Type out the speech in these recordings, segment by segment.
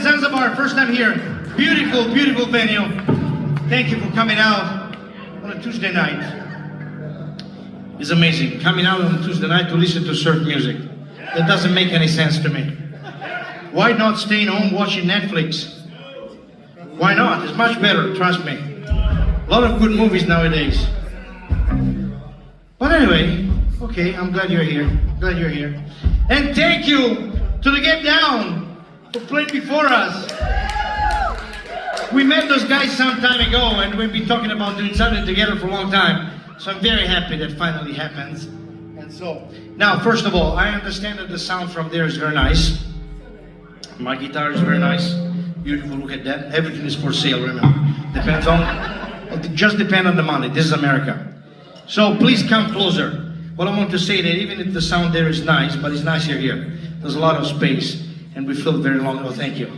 Zanzabar, first time here. Beautiful, beautiful venue. Thank you for coming out on a Tuesday night. It's amazing. Coming out on a Tuesday night to listen to surf music. That doesn't make any sense to me. Why not staying home watching Netflix? Why not? It's much better, trust me. A lot of good movies nowadays. But anyway, okay, I'm glad you're here. Glad you're here. And thank you to the Get Down who played before us. We met those guys some time ago and we've been talking about doing something together for a long time. So I'm very happy that finally happens. And so, now first of all, I understand that the sound from there is very nice. My guitar is very nice. Beautiful, look at that. Everything is for sale, remember. Depends on, it just depends on the money. This is America. So please come closer. What I want to say that even if the sound there is nice, but it's nicer here. There's a lot of space and we feel very long. Oh, thank you.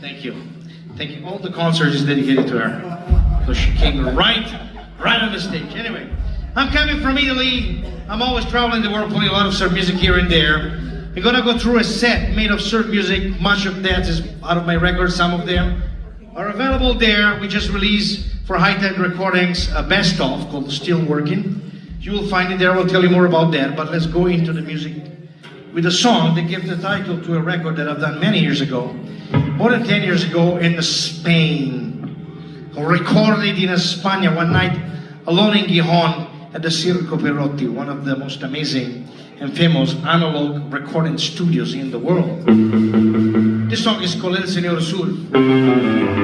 Thank you. Thank you. All the concert is dedicated to her. So she came right on the stage. Anyway, I'm coming from Italy. I'm always traveling the world, playing a lot of surf music here and there. We're gonna go through a set made of surf music. Much of that is out of my records. Some of them are available there. We just released for High Tide Recordings a best of called Still Working. You will find it there. I will tell you more about that. But let's go into the music with a song that gave the title to a record that I've done many years ago, more than 10 years ago in Spain. Recorded in España one night, alone in Gijón at the Circo Perotti, one of the most amazing and famous analog recording studios in the world. This song is called El Señor Sur.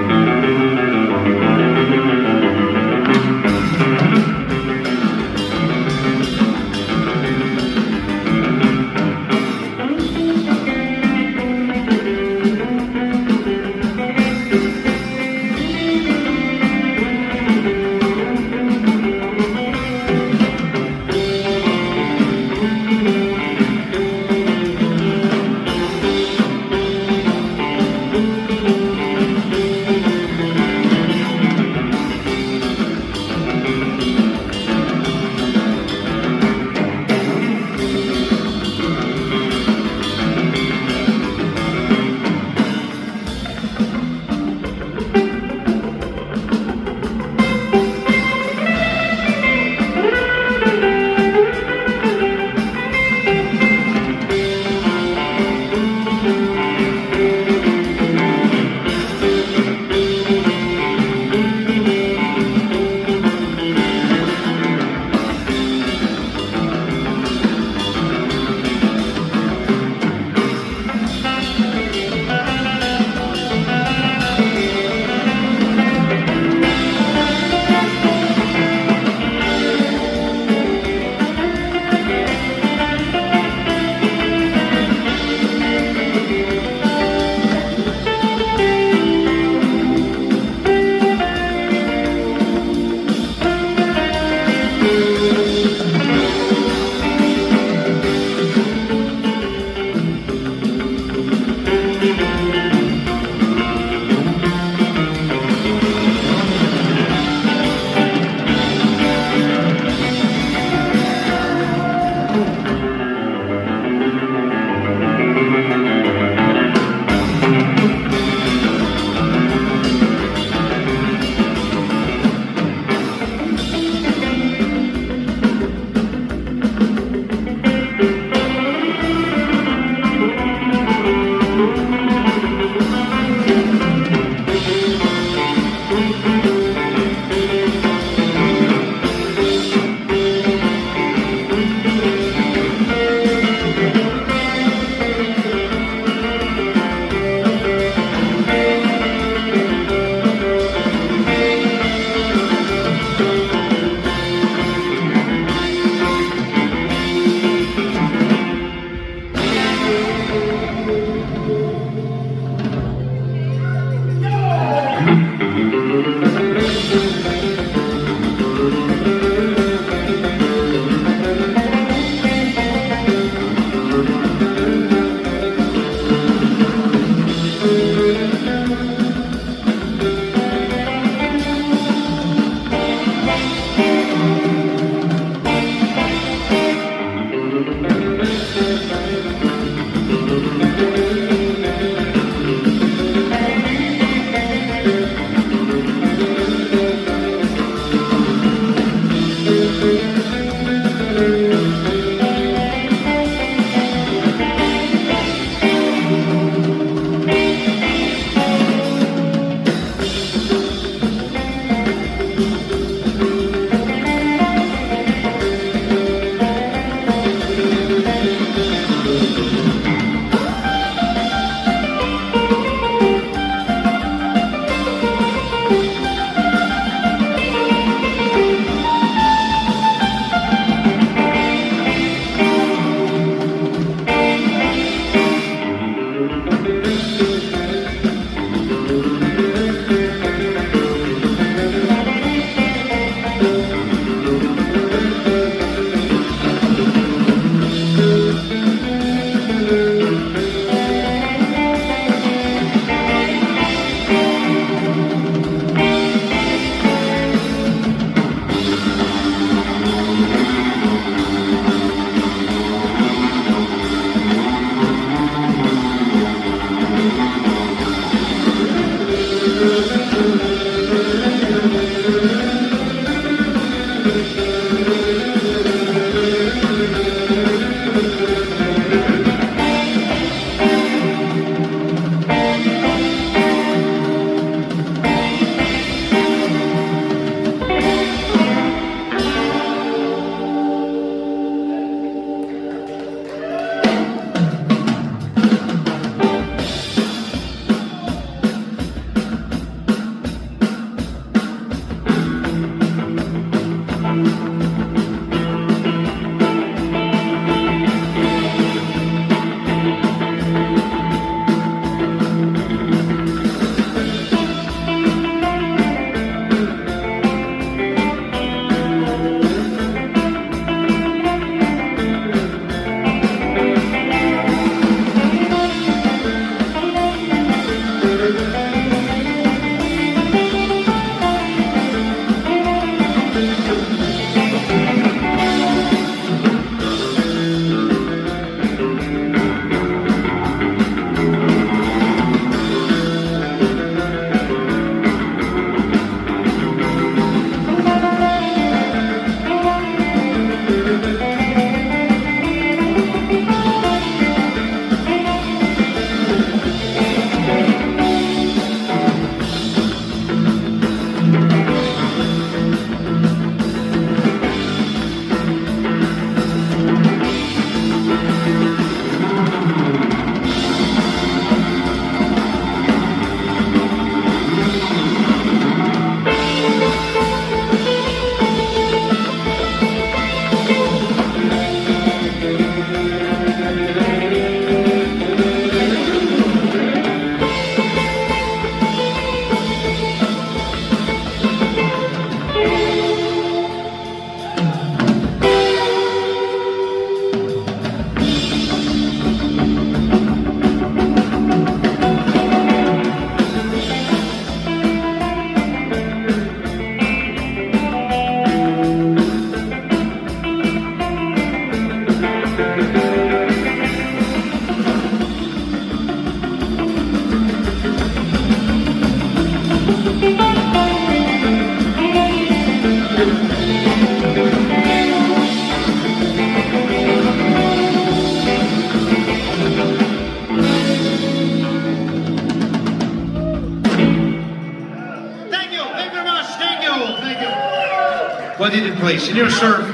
did it place. In your serve,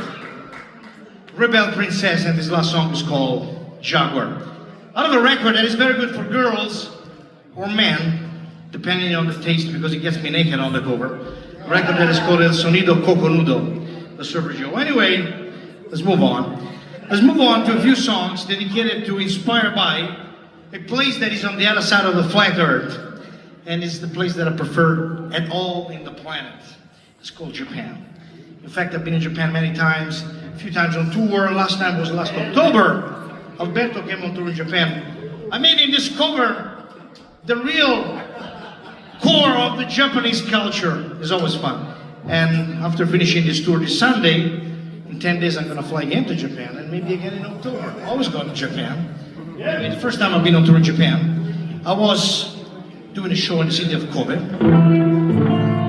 Rebel Princess, and this last song is called Jaguar. Out of a record that is very good for girls or men, depending on the taste, because it gets me naked on the cover. A record that is called El Sonido Coconudo, the Surfer Joe. Anyway, let's move on. Let's move on to a few songs dedicated to, inspired by, a place that is on the other side of the flat earth, and it's the place that I prefer at all in the planet. It's called Japan. In fact, I've been in Japan many times, a few times on tour. Last time was last October. Alberto came on tour in Japan. I made in this cover the real core of the Japanese culture. It's always fun. And after finishing this tour this Sunday, in 10 days I'm gonna fly again to Japan, and maybe again in October. Always going to Japan. The first time I've been on tour in Japan, I was doing a show in the city of Kobe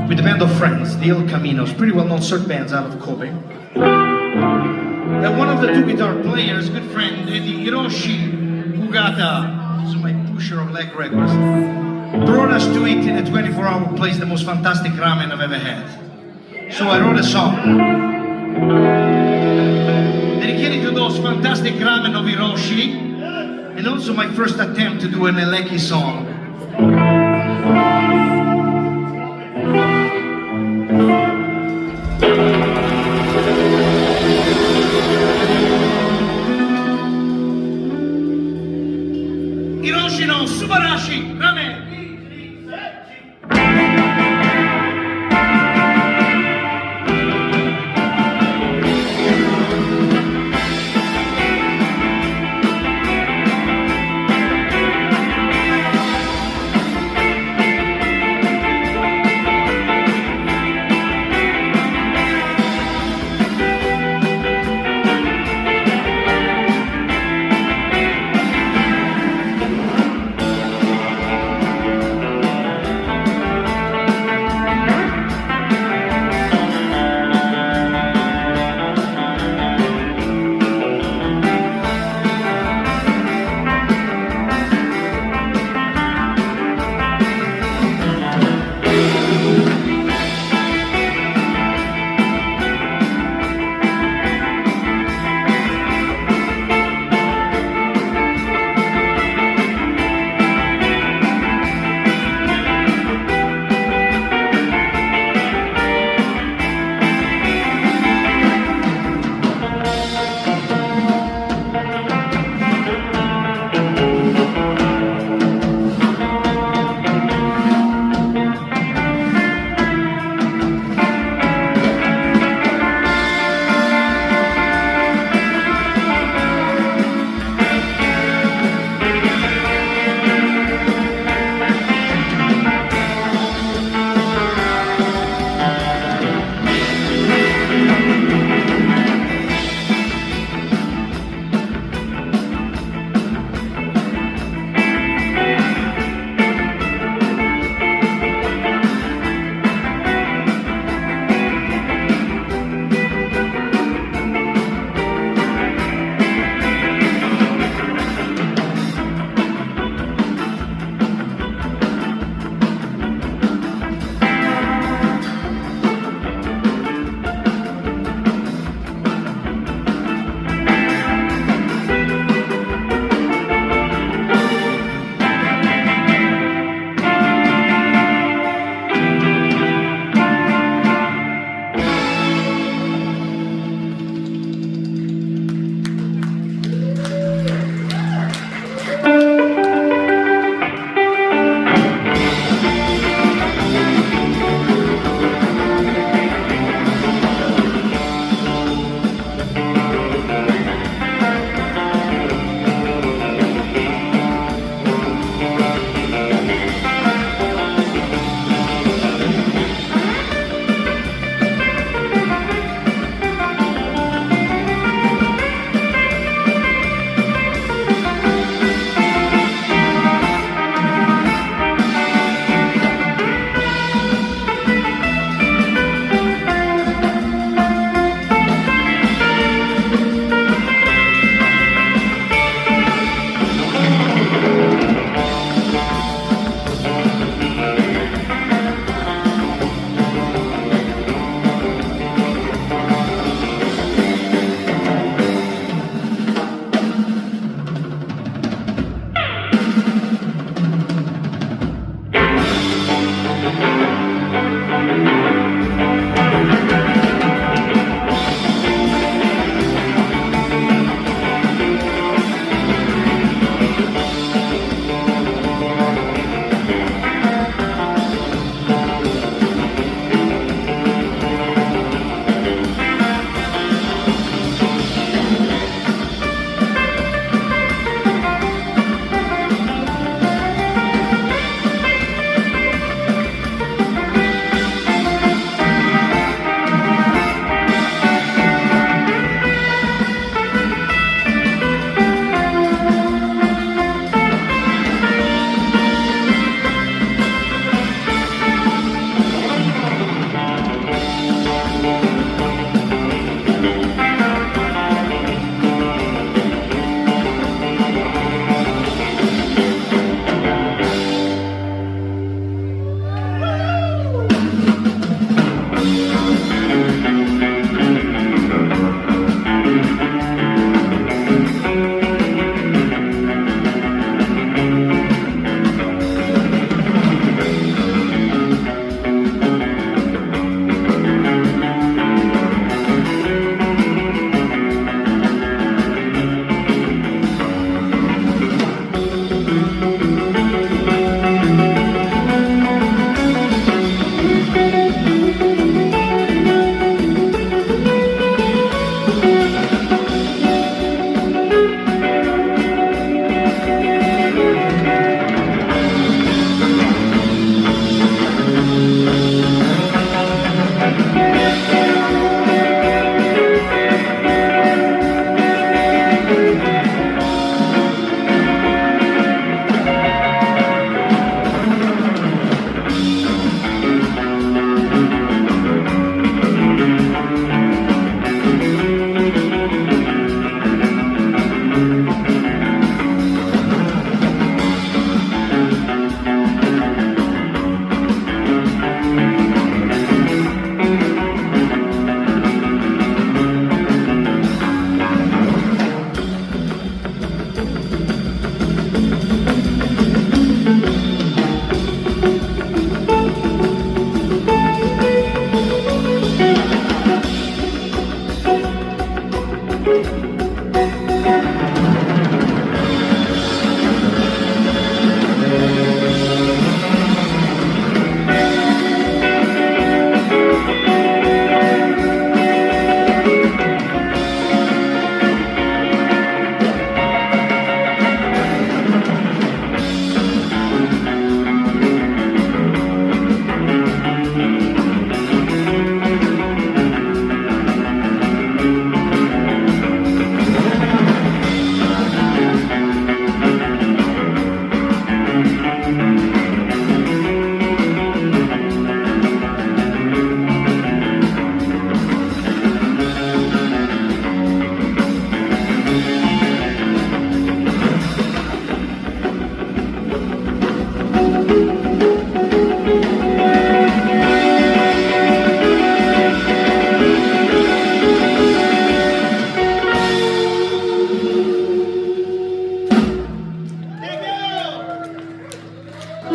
with a band of friends, the El Caminos, pretty well-known surf bands out of Kobe. And one of the two guitar players, good friend, the Hiroshi Ugata, who's my pusher of leg records, brought us to eat in a 24-hour place, the most fantastic ramen I've ever had. So I wrote a song dedicated to those fantastic ramen of Hiroshi, and also my first attempt to do an Eleki song. Hiroshi no Subarashi Ramen.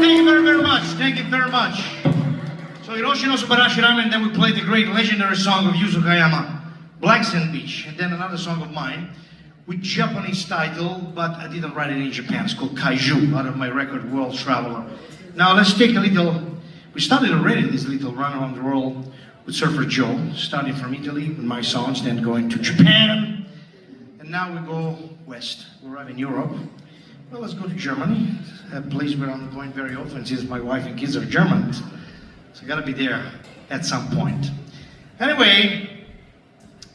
thank you very, very much. Thank you very much. So Hiroshi no Subarashi Ramen, and then we played the great legendary song of Yuzo Kayama, Black Sand Beach, and then another song of mine with Japanese title, but I didn't write it in Japan. It's called Kaiju, out of my record World Traveler. Now let's take a little, we started already this little run around the world with Surfer Joe, starting from Italy with my songs, then going to Japan, and now we go west. We're right in Europe. Well, let's go to Germany, a place where I'm going very often since my wife and kids are Germans. So I gotta be there at some point. Anyway,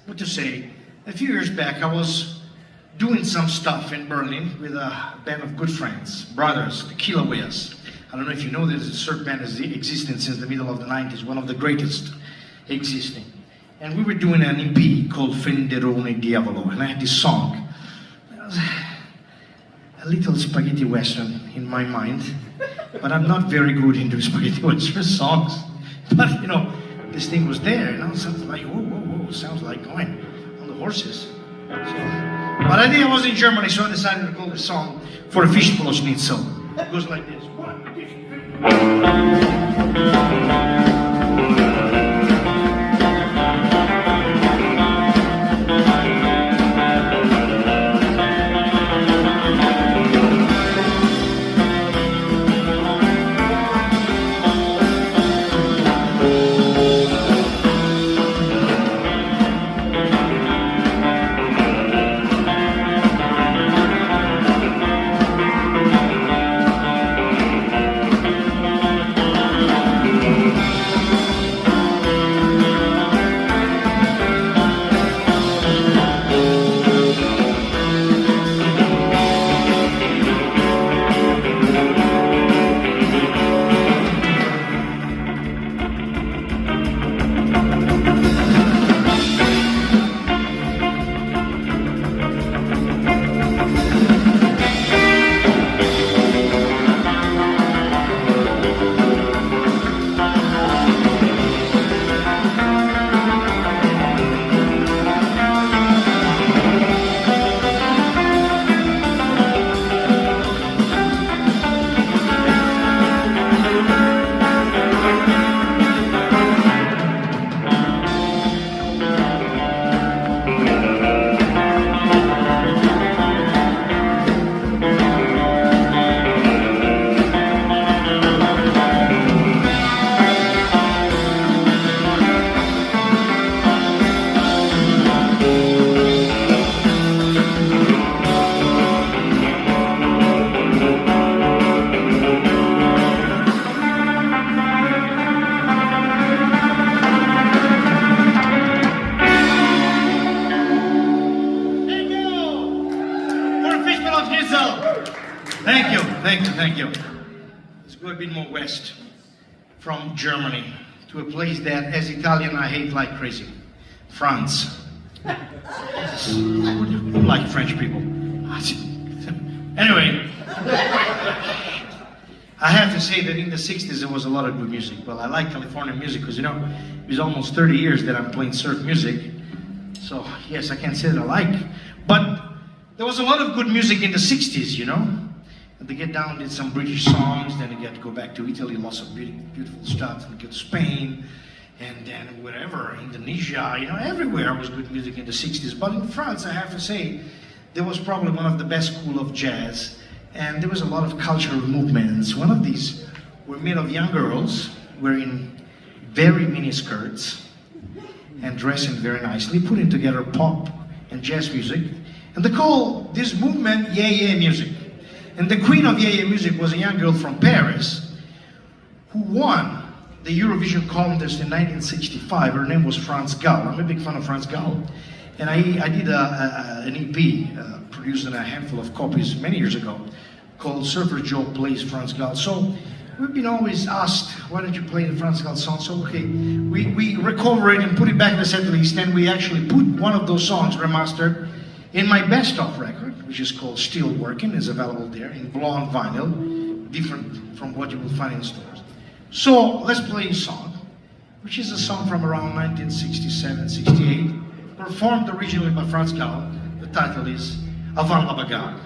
what to say, a few years back I was doing some stuff in Berlin with a band of good friends, brothers, the Kilaueas. I don't know if you know this, a surf band has existed since the middle of the 90s, one of the greatest existing. And we were doing an EP called Fenderone Diavolo, and I had this song. It was a little spaghetti western in my mind, but I'm not very good into spaghetti western songs. But you know, this thing was there, you know, something like, whoa, whoa, whoa, sounds like going on the horses. So, but I think I was in Germany, so I decided to call the song For a Fistful of Schnitzel. It goes like this. 1, 2, 3. Thank you. Let's go a bit more west from Germany to a place that, as Italian, I hate like crazy. France. Who like French people? Anyway, I have to say that in the 60s there was a lot of good music. Well, I like California music because, you know, it was almost 30 years that I'm playing surf music. So, yes, I can say that I like. But there was a lot of good music in the 60s, you know. And they get down, did some British songs, then they get to go back to Italy, lots of beautiful stuff, and get to Spain, and then wherever, Indonesia, you know, everywhere was good music in the 60s. But in France, I have to say, there was probably one of the best school of jazz, and there was a lot of cultural movements. One of these were made of young girls wearing very mini skirts and dressing very nicely, putting together pop and jazz music. And they call this movement Yeah Yeah music. And the queen of Yeah Yeah music was a young girl from Paris who won the Eurovision contest in 1965. Her name was France Gall. I'm a big fan of France Gall. And I did an EP, produced in a handful of copies many years ago, called Surfer Joe Plays France Gall. So we've been always asked, why don't you play the France Gall song? So okay, we recover it and put it back in the set list, and we actually put one of those songs remastered in my best-of record, which is called Still Working. Is available there in blonde vinyl, different from what you will find in stores. So let's play a song, which is a song from around 1967-68, performed originally by France Gall. The title is Avant la Bagarre.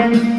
All right.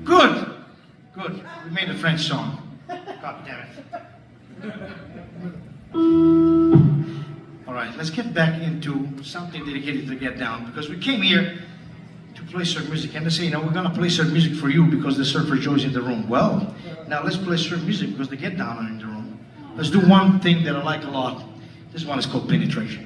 Good. Good. We made a French song. God damn it. All right, let's get back into something dedicated to the Get Down, because we came here to play surf music, and they say, we're gonna play surf music for you because the Surfer Joe's in the room. Well, now let's play surf music because the Get Down are in the room. Let's do one thing that I like a lot. This one is called Penetration.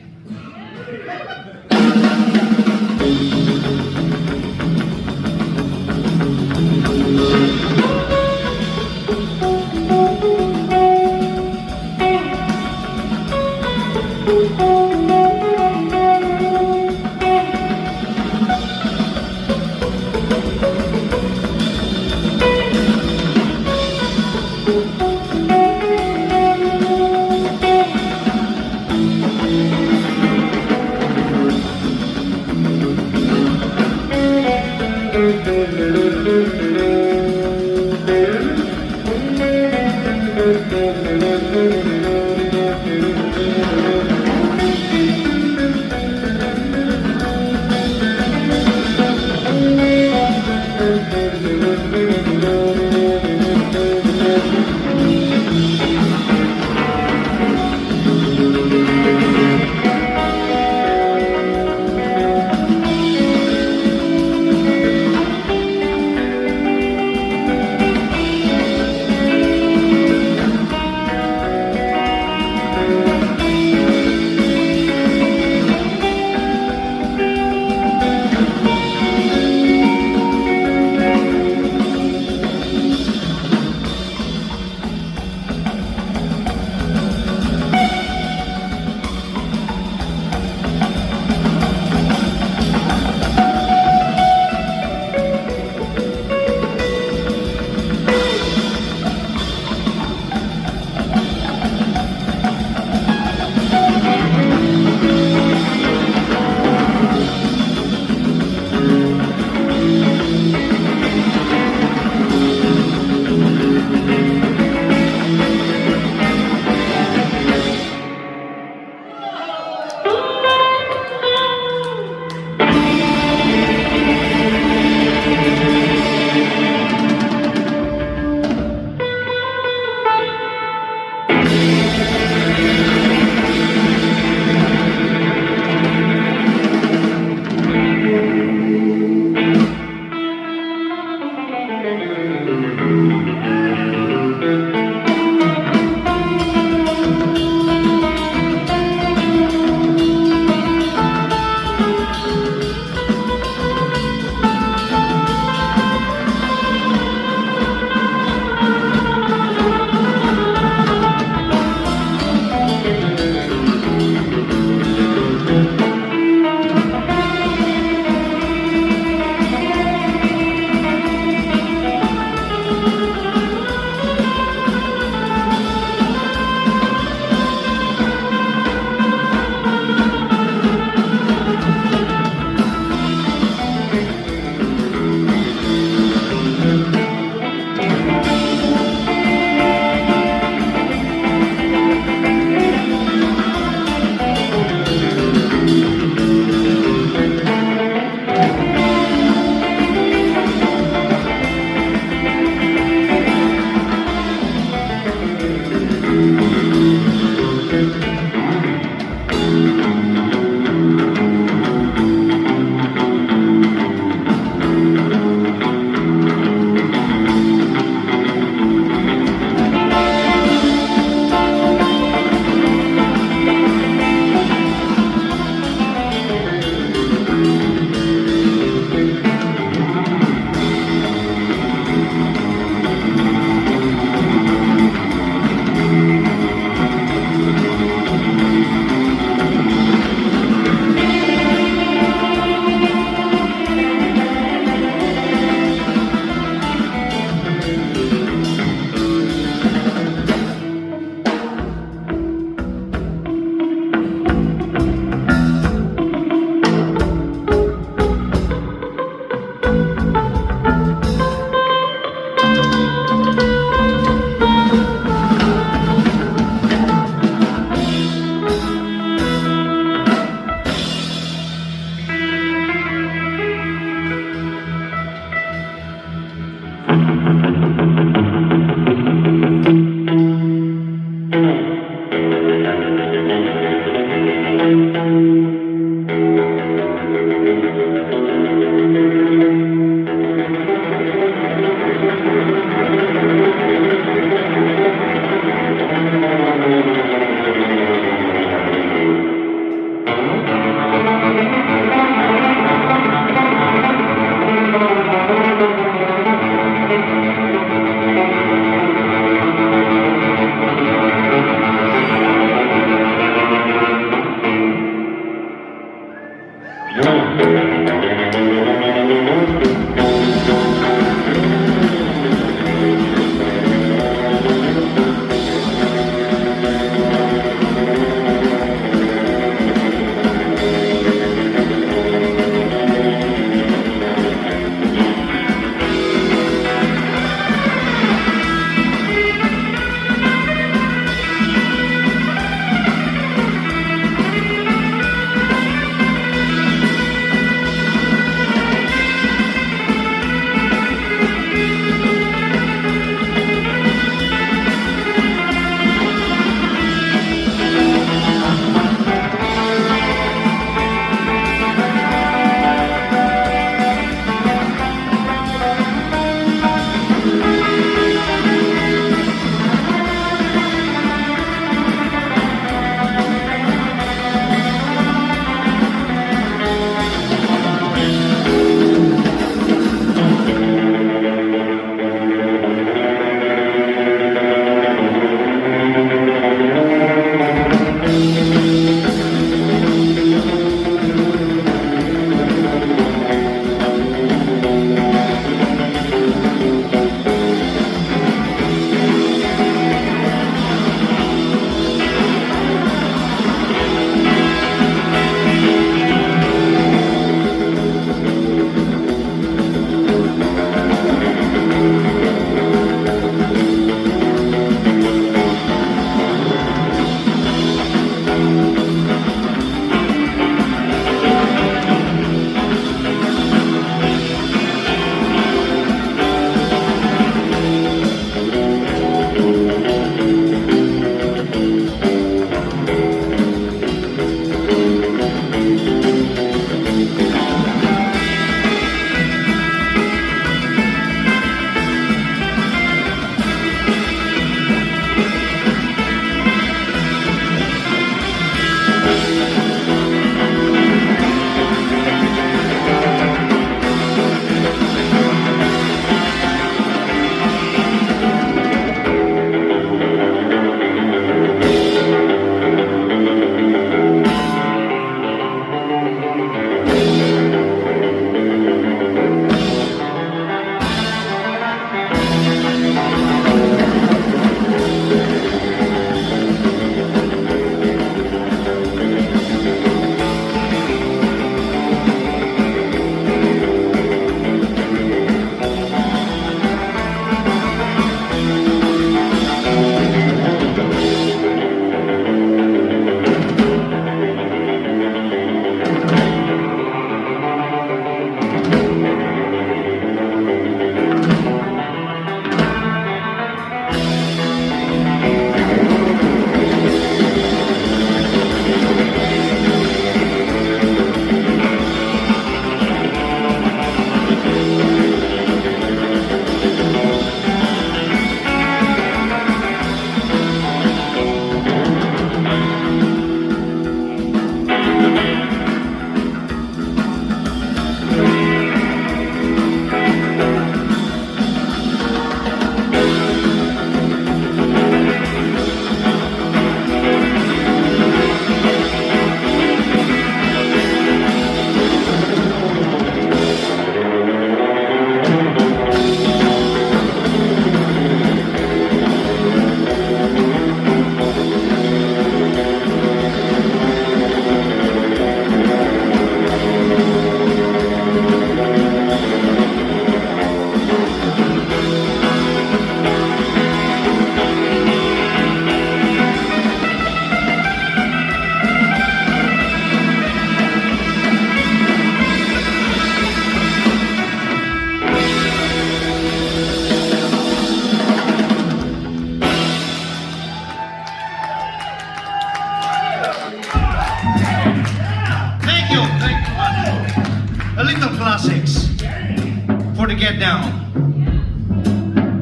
Get Down.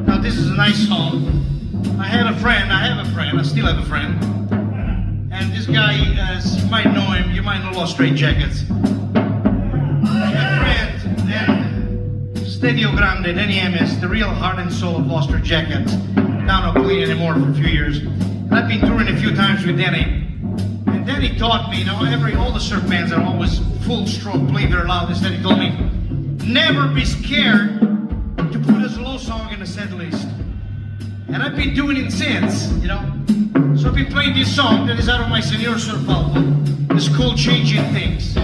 Now this is a nice song. I have a friend, I still have a friend. And this guy, you might know him, you might know Los Straight Jackets. A friend, and Stadio Grande, Danny Amis, the real heart and soul of Los Straight Jackets. Now not playing anymore for a few years. And I've been touring a few times with Danny. And Danny taught me, all the surf bands are always full stroke, play their loudest. And he told me, never be scared to put a slow song in the set list. And I've been doing it since, So I've been playing this song that is out of my Senor Surf album. It's called Changing Things.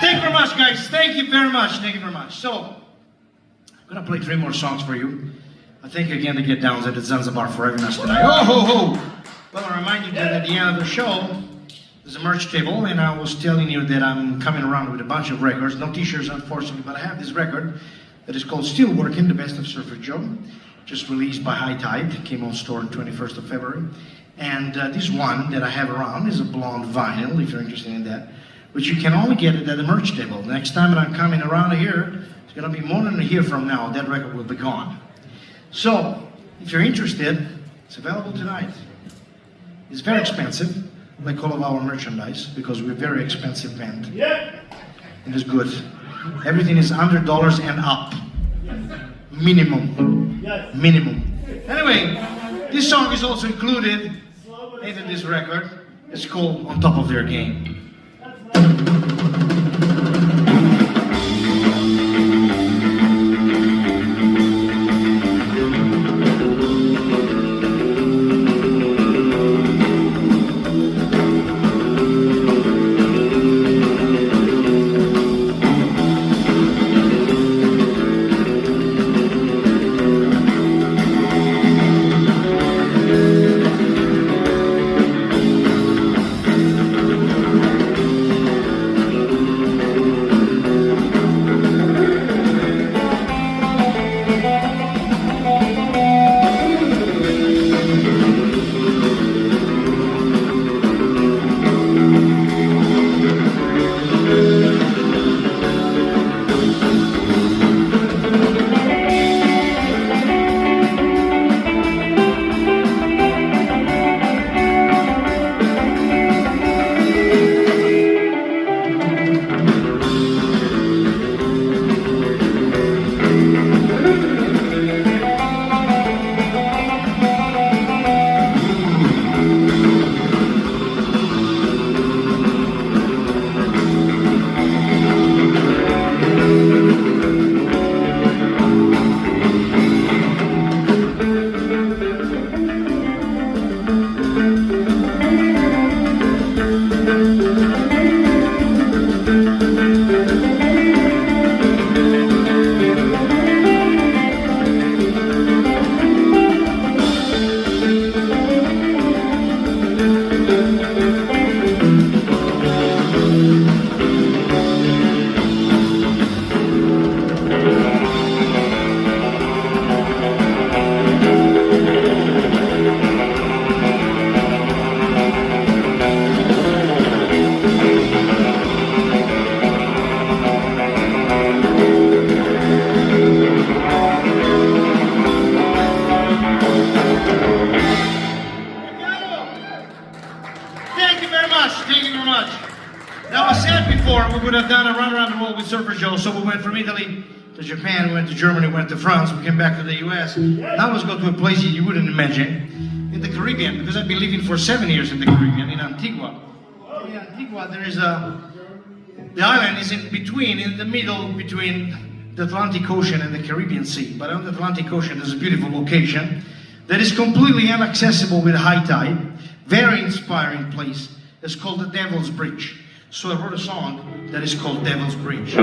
Thank you very much, guys. Thank you very much. Thank you very much. So, I'm going to play 3 more songs for you. I thank you again to Get Downs at the Zanzabar for having us tonight. Oh, ho, ho! Well, I remind you that at the end of the show, there's a merch table, and I was telling you that I'm coming around with a bunch of records. No t-shirts, unfortunately, but I have this record that is called Still Working, The Best of Surfer Joe. Just released by High Tide. Came on store on 21st of February. And this one that I have around is a blonde vinyl, if you're interested in that, which you can only get it at the merch table. Next time that I'm coming around here, it's going to be more than a year from now. That record will be gone. So, if you're interested, it's available tonight. It's very expensive, like all of our merchandise, because we're a very expensive band. Yeah. And it's good. Everything is $100 and up. Minimum. Yes. Minimum. Anyway, this song is also included in this record. It's called On Top of Their Game. before, we would have done a run around the world with Surfer Joe. So we went from Italy to Japan, we went to Germany, we went to France, we came back to the US. Now let's go to a place you wouldn't imagine, in the Caribbean, because I've been living for 7 years in the Caribbean, in Antigua. In Antigua, there is the island is in between, in the middle between the Atlantic Ocean and the Caribbean Sea. But on the Atlantic Ocean, there's a beautiful location that is completely inaccessible with high tide. Very inspiring place. It's called the Devil's Bridge. So I wrote a song that is called Devil's Bridge.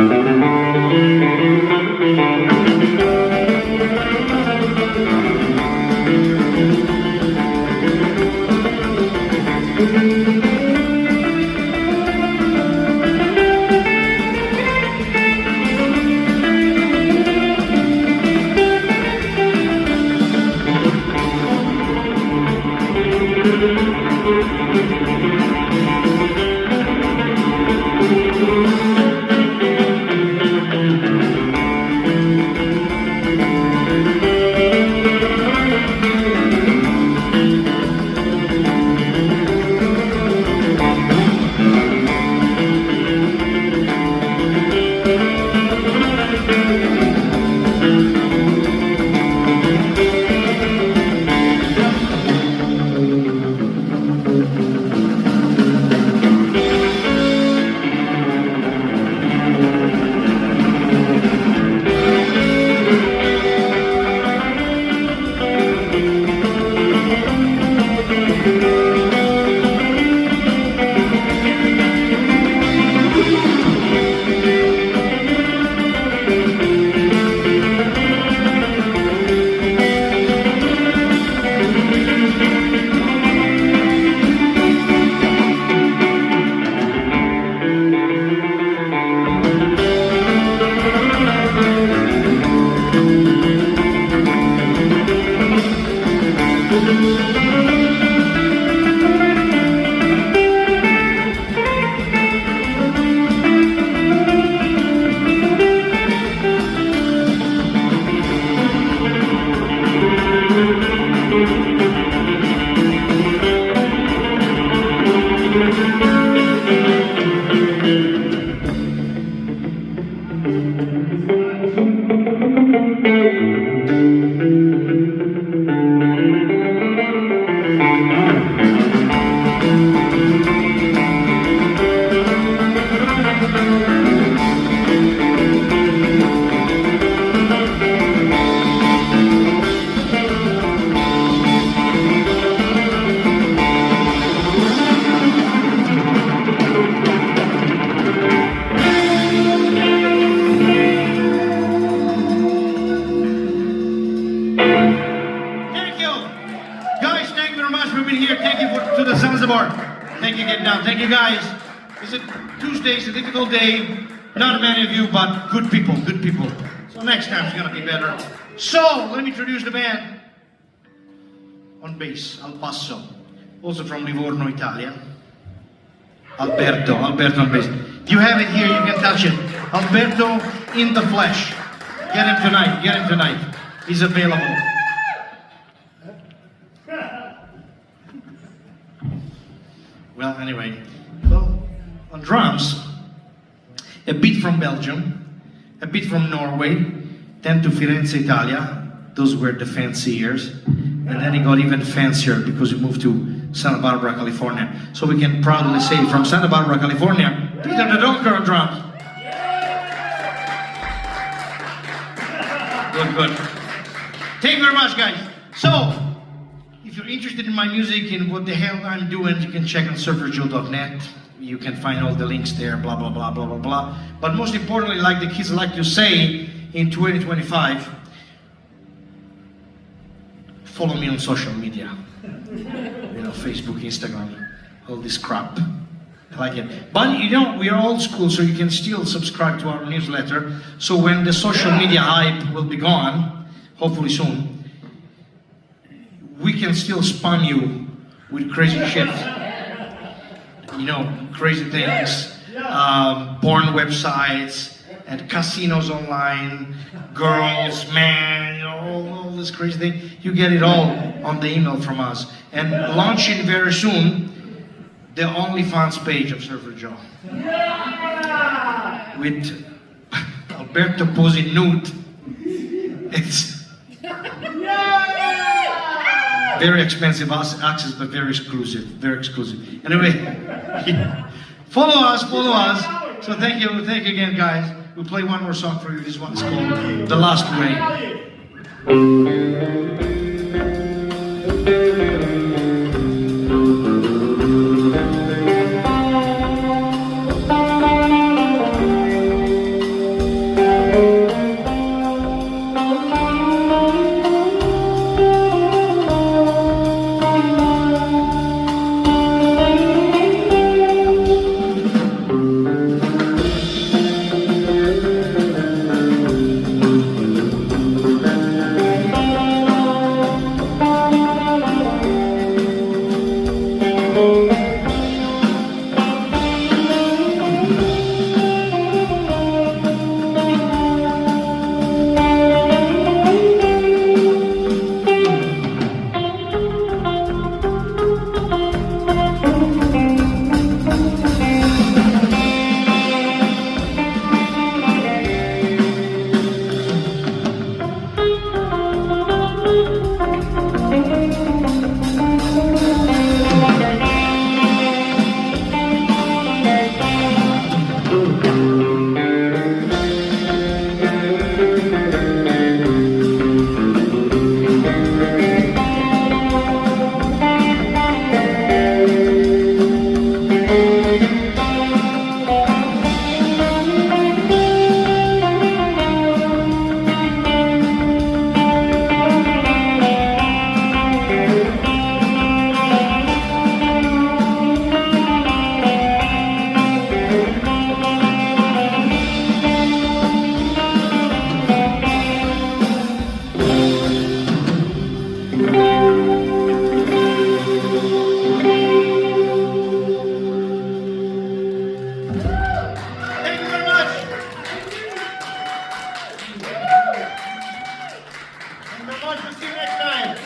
To the Zanzabar. Thank you, getting down. Thank you, guys. It's a Tuesday, it's a difficult day. Not many of you, but good people, good people. So next time it's gonna be better. So, let me introduce the band. On bass, Al Passo. Also from Livorno, Italia. Alberto on bass. You have it here, you can touch it. Alberto in the flesh. Get him tonight. He's available. Well, anyway, on drums, a beat from Belgium, a beat from Norway, then to Firenze, Italia. Those were the fancy years. And then it got even fancier because we moved to Santa Barbara, California. So we can proudly say from Santa Barbara, California, Peter the Donker on drums. Good. Thank you very much, guys. So, if you're interested in my music and what the hell I'm doing, you can check on surferjoe.net. You can find all the links there, blah, blah, blah, blah, blah, blah. But most importantly, like the kids like to say, in 2025, follow me on social media. You know, Facebook, Instagram, all this crap. I like it. But you know, we are old school, so you can still subscribe to our newsletter. So when the social media hype will be gone, hopefully soon, we can still spam you with crazy shit. You know, crazy things, porn websites, and casinos online, girls, man, you know, all this crazy thing. You get it all on the email from us. And launching very soon, the OnlyFans page of Surfer Joe. With Alberto posing nude. It's very expensive access, but very exclusive. Very exclusive. Anyway, follow us. So thank you again, guys. We'll play one more song for you. This one's called The Last Way.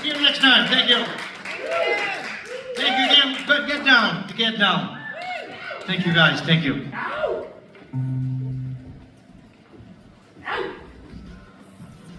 See you next time. Thank you. Thank you again. Get down. Thank you, guys. Thank you.